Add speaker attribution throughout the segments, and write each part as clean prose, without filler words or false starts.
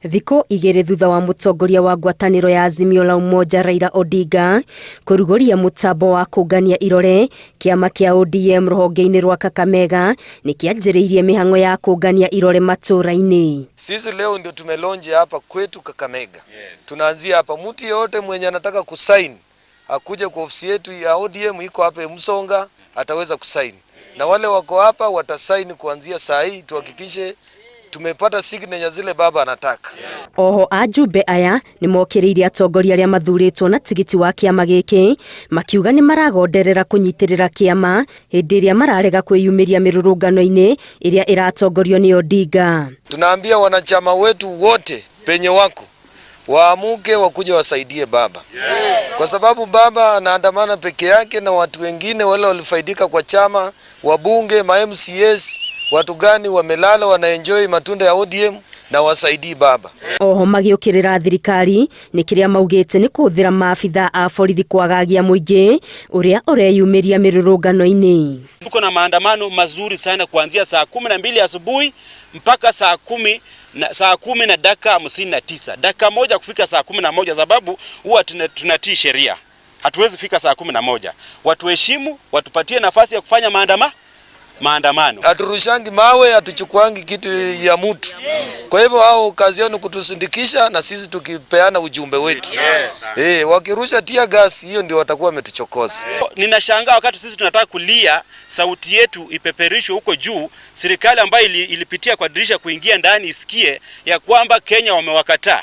Speaker 1: Thikũ igĩrĩ thutha wa mũtongoria wa ngwatanĩro ya Azimio la Umoja Raila Odinga kũrugũria mũtambo wa kũngania irore, kĩama kĩa ODM rũhonge-inĩ rwa Kakamega nĩkĩanjĩrĩirie mĩhang'o ya kũngania irore matũra-inĩ.
Speaker 2: Sisi leo ndio tumelonje hapa kwetu Kakamega. Tunaanzia hapa, mtu yote mwenye anataka kusaini akuje kwa ofisi yetu ya ODM iko hapa Msonga ataweza kusaini. Na wale wako hapa watasaini kuanzia saa hii, tuhakikishe tumepata signature zile baba anataka.
Speaker 1: Oho ajumbe aya nĩmokĩrĩirie atongoria arĩa mathurĩtwo na tigiti wa kĩama gĩkĩ makiuga nĩ maragonderera kũnyitĩrĩra kĩama hĩndĩ ĩrĩa mararega kwĩyumĩria mĩrũrũngano-inĩ ĩrĩa ĩratongorio nĩ Odinga.
Speaker 2: Tunaambia wanachama wetu wote penye wako waamuke wakuje wasaidie baba. Kwa sababu baba anaandamana peke yake na watu wengine wale walifaidika kwa chama, wabunge, ma-MCS, watu gani wamelala wanaenjoy matunda ya ODM na wasaidii baba.
Speaker 1: Oho magĩũkĩrĩra thirikari nĩ kĩrĩa maugĩte nĩ kũhũthĩra maabitha a borithi kwagagia mũingĩ ũrĩa ũreyumĩria mĩrũrũngano-inĩ.
Speaker 3: Tuko na maandamano mazuri sana kuanzia saa 12 asubuhi mpaka saa 10 na dakika 59. Dakika moja kufika saa 11 sababu huwa tunatii sheria. Hatuwezi fika saa 11. Watuheshimu, watupatie nafasi ya kufanya maandamano.
Speaker 2: Haturushangi mawe, hatuchukuangi kitu ya mtu. Kwa hivyo hao kazi yao ni kutusindikisha na sisi tukipeana ujumbe wetu. Wakirusha tear gas hiyo ndio watakuwa wametuchokoza.
Speaker 3: Ninashangaa wakati sisi tunataka kulia sauti yetu ipeperishwe huko juu, serikali ambayo ilipitia kwa dirisha kuingia ndani isikie ya kwamba Kenya wamewakataa.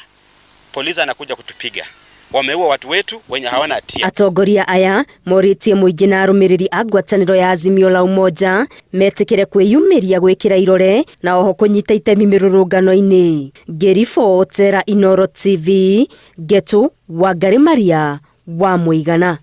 Speaker 3: Polisi anakuja kutupiga. Wameua watu wetu wenye hawana hatia.
Speaker 1: Atongoria aya morĩtie mũingĩ na arũmĩrĩri a ngwatanĩro ya Azimio la Umoja metĩkĩre kwĩyumĩria gwĩkĩra irore na oho kũnyita itemi mĩrũrũngano-inĩ. Ngĩribotera Inooro TV, Getu Wangari Maria wa Mũigana.